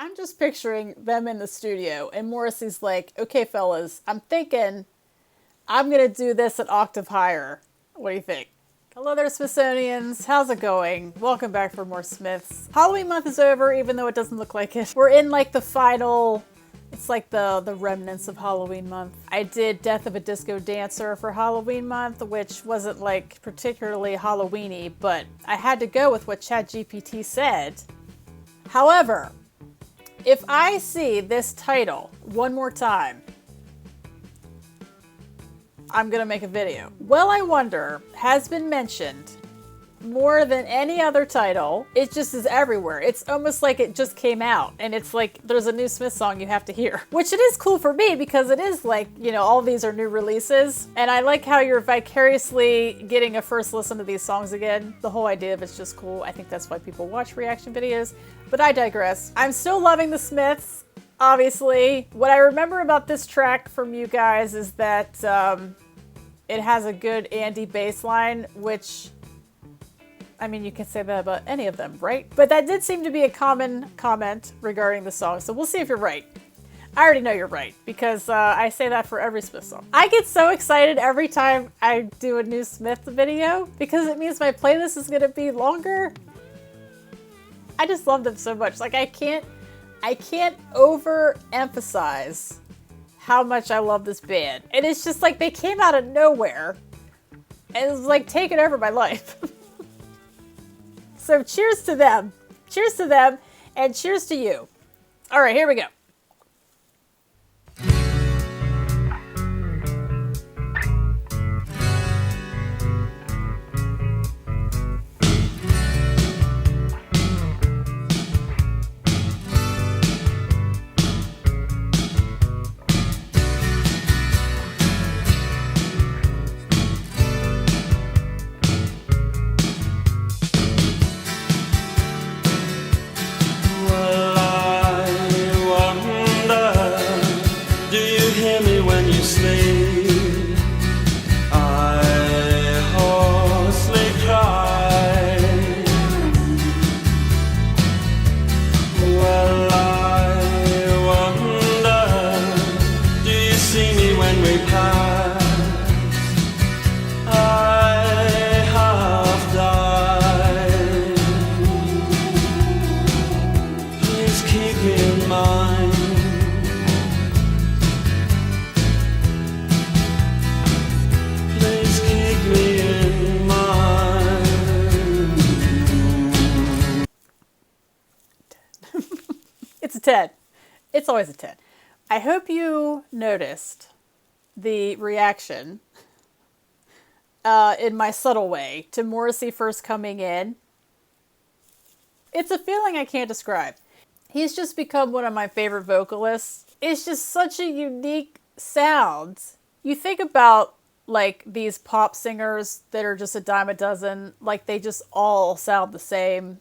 I'm just picturing them in the studio, and Morrissey's like, okay, fellas, I'm thinking I'm going to do this an octave higher. What do you think? Hello there, Smithsonians. How's it going? Welcome back for more Smiths. Halloween month is over, even though it doesn't look like it. We're in like the final, it's like the remnants of Halloween month. I did Death of a Disco Dancer for Halloween month, which wasn't like particularly Halloween-y, but I had to go with what ChatGPT said. However, if I see this title one more time, I'm gonna make a video. Well, I Wonder has been mentioned more than any other title. It just is everywhere. It's almost like it just came out and it's like there's a new Smith song you have to hear. Which it is cool for me because it is like, you know, all these are new releases. And I like how you're vicariously getting a first listen to these songs again. The whole idea of it's just cool. I think that's why people watch reaction videos. But I digress. I'm still loving the Smiths, obviously. What I remember about this track from you guys is that it has a good Andy bass line, which, I mean, you can say that about any of them, right? But that did seem to be a common comment regarding the song, so we'll see if you're right. I already know you're right, because I say that for every Smith song. I get so excited every time I do a new Smith video, because it means my playlist is gonna be longer. I just love them so much. Like, I can't overemphasize how much I love this band. And it's just like they came out of nowhere and it was like taking over my life. So cheers to them. Cheers to them and cheers to you. All right, here we go. It's a 10. It's always a 10. I hope you noticed the reaction in my subtle way to Morrissey first coming in. It's a feeling I can't describe. He's just become one of my favorite vocalists. It's just such a unique sound. You think about like these pop singers that are just a dime a dozen, like they just all sound the same.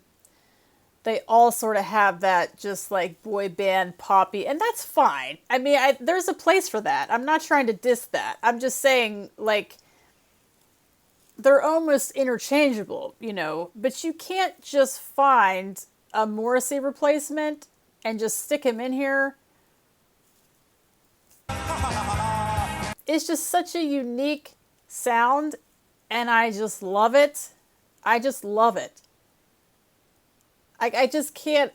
They all sort of have that just like boy band poppy, and that's fine. I mean, there's a place for that. I'm not trying to diss that. I'm just saying, like, they're almost interchangeable, you know, but you can't just find a Morrissey replacement and just stick him in here. It's just such a unique sound, and I just love it. I just love it. I just can't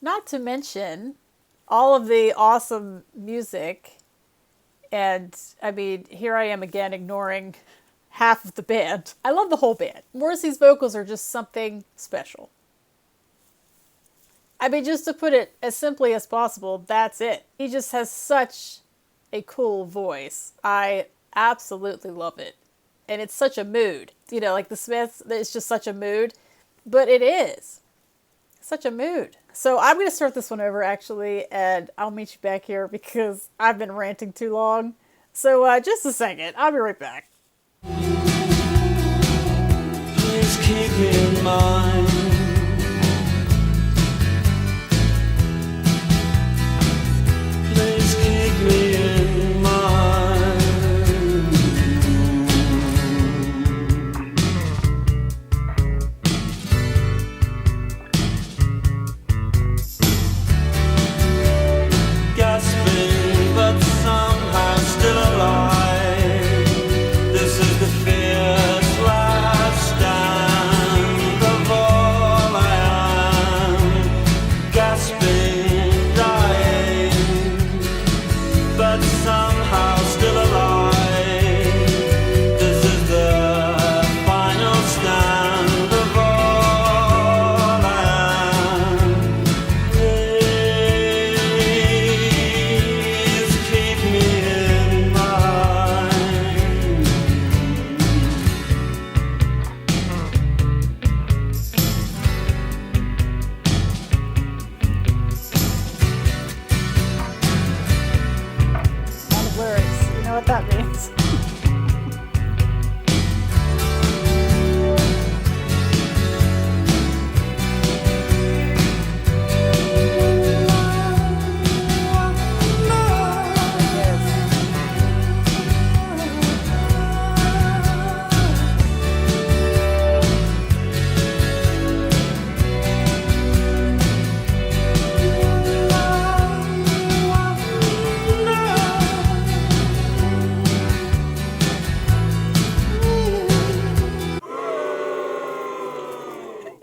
not to mention all of the awesome music. And I mean, here I am again ignoring half of the band. I love the whole band. Morrissey's vocals are just something special. I mean, just to put it as simply as possible, that's it. He just has such a cool voice. I absolutely love it. And it's such a mood. You know, like the Smiths, it's just such a mood. But it is. Such a mood. So I'm going to start this one over, actually, and I'll meet you back here because I've been ranting too long. So just a second. I'll be right back. Please keep me in mind. Please keep me in mind.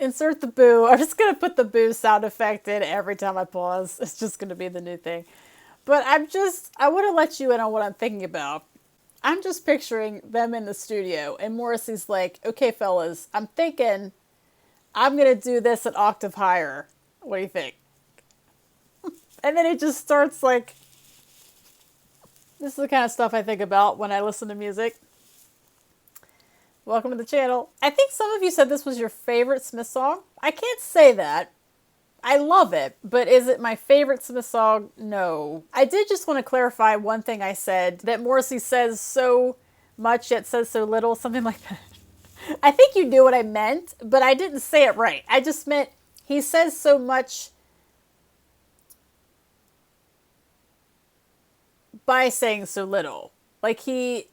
Insert the boo. I'm just going to put the boo sound effect in every time I pause. It's just going to be the new thing. But I want to let you in on what I'm thinking about. I'm just picturing them in the studio, and Morrissey's like, okay, fellas, I'm thinking I'm going to do this an octave higher. What do you think? And then it just starts like, this is the kind of stuff I think about when I listen to music. Welcome to the channel. I think some of you said this was your favorite Smith song. I can't say that. I love it, but is it my favorite Smith song? No. I did just want to clarify one thing I said, that Morrissey says so much yet says so little, something like that. I think you knew what I meant, but I didn't say it right. I just meant he says so much by saying so little. Like he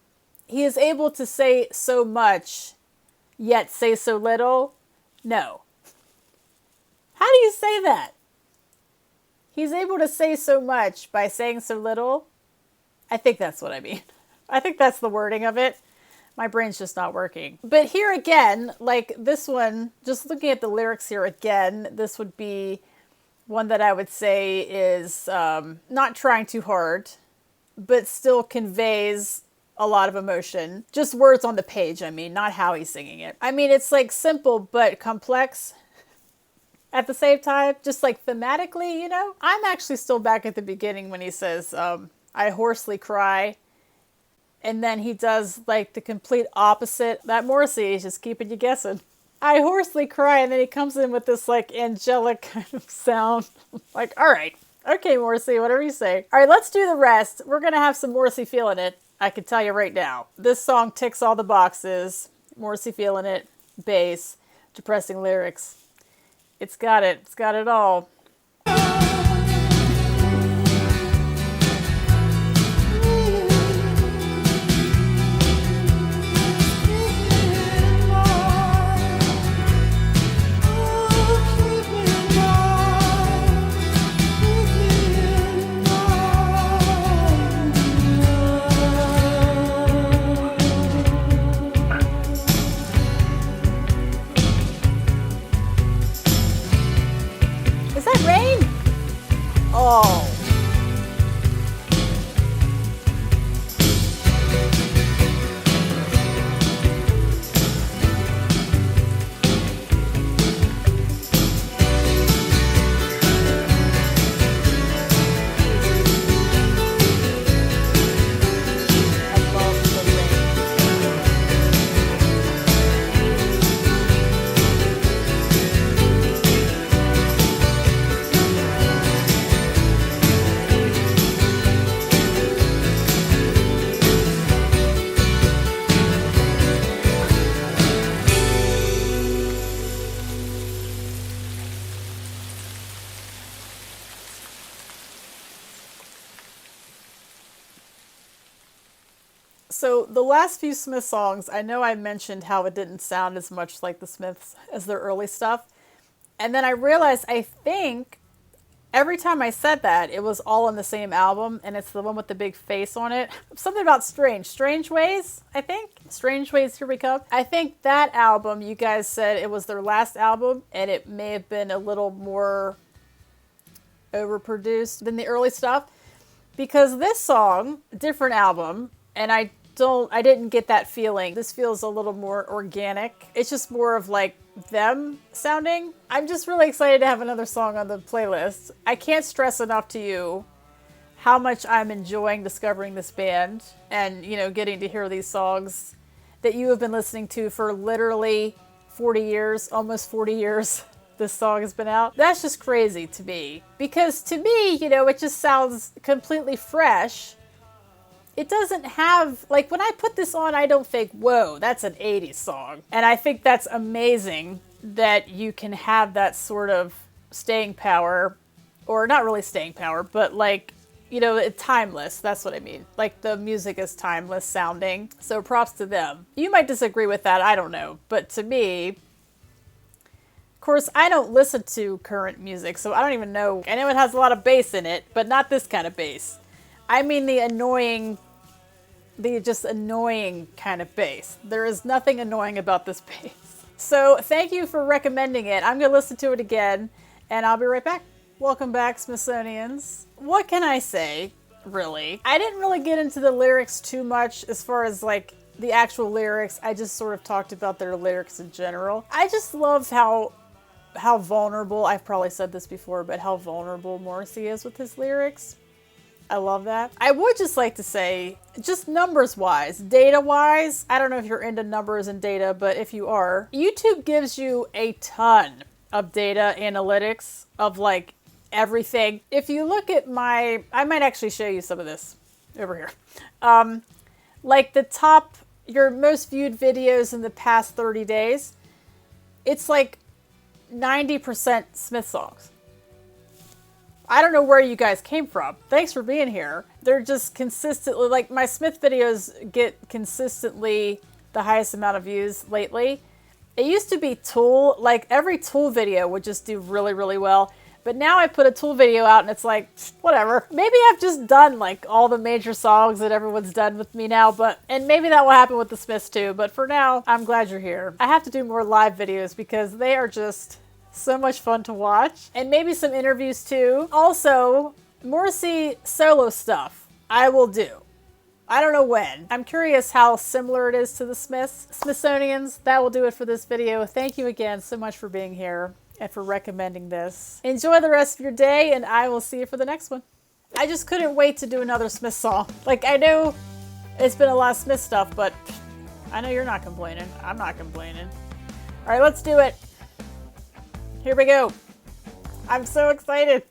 is able to say so much yet say so little. No. How do you say that? He's able to say so much by saying so little. I think that's what I mean. I think that's the wording of it. My brain's just not working. But here again, like this one, just looking at the lyrics here again, this would be one that I would say is not trying too hard, but still conveys a lot of emotion. Just words on the page, I mean, not how he's singing it. I mean, it's like simple but complex at the same time, just like thematically, you know? I'm actually still back at the beginning when he says, I hoarsely cry. And then he does like the complete opposite. That Morrissey is just keeping you guessing. I hoarsely cry, and then he comes in with this like angelic kind of sound. Like, all right, okay, Morrissey, whatever you say. All right, let's do the rest. We're going to have some Morrissey feeling it. I can tell you right now. This song ticks all the boxes. Morrissey feeling it, bass, depressing lyrics. It's got it. It's got it all. Oh. So the last few Smith songs, I know I mentioned how it didn't sound as much like the Smiths as their early stuff. And then I realized, I think every time I said that, it was all on the same album, and it's the one with the big face on it. Something about Strange Ways, I think. Strange Ways, Here We Come. I think that album, you guys said it was their last album, and it may have been a little more overproduced than the early stuff. Because this song, different album, and I didn't get that feeling. This feels a little more organic. It's just more of like them sounding. I'm just really excited to have another song on the playlist. I can't stress enough to you how much I'm enjoying discovering this band and, you know, getting to hear these songs that you have been listening to for literally 40 years, almost 40 years. This song has been out. That's just crazy to me. Because to me, you know, it just sounds completely fresh. It doesn't have, like, when I put this on, I don't think, whoa, that's an 80s song. And I think that's amazing that you can have that sort of staying power, or not really staying power, but like, you know, it's timeless. That's what I mean. Like, the music is timeless sounding. So props to them. You might disagree with that, I don't know. But to me, of course, I don't listen to current music, so I don't even know. I know it has a lot of bass in it, but not this kind of bass. I mean the just annoying kind of bass. There is nothing annoying about this bass. So thank you for recommending it. I'm going to listen to it again, and I'll be right back. Welcome back, Smithsonians. What can I say, really? I didn't really get into the lyrics too much as far as like the actual lyrics. I just sort of talked about their lyrics in general. I just love how vulnerable, I've probably said this before, but how vulnerable Morrissey is with his lyrics. I love that. I would just like to say, just numbers-wise, data-wise, I don't know if you're into numbers and data, but if you are, YouTube gives you a ton of data analytics of like everything. If you look at I might actually show you some of this over here. Like your most viewed videos in the past 30 days, it's like 90% Smith songs. I don't know where you guys came from. Thanks for being here. They're just consistently, like my Smith videos get consistently the highest amount of views lately. It used to be Tool, like every Tool video would just do really, really well. But now I put a Tool video out and it's like, whatever. Maybe I've just done like all the major songs that everyone's done with me now, and maybe that will happen with the Smiths too. But for now, I'm glad you're here. I have to do more live videos because they are just so much fun to watch, and maybe some interviews too. Also, Morrissey solo stuff I will do. I don't know when. I'm curious how similar it is to the Smiths. Smithsonians, that will do it for this video. Thank you again so much for being here and for recommending this. Enjoy the rest of your day, and I will see you for the next one. I just couldn't wait to do another Smith song. Like, I know it's been a lot of Smith stuff, but I know you're not complaining. I'm not complaining. All right, let's do it. Here we go. I'm so excited.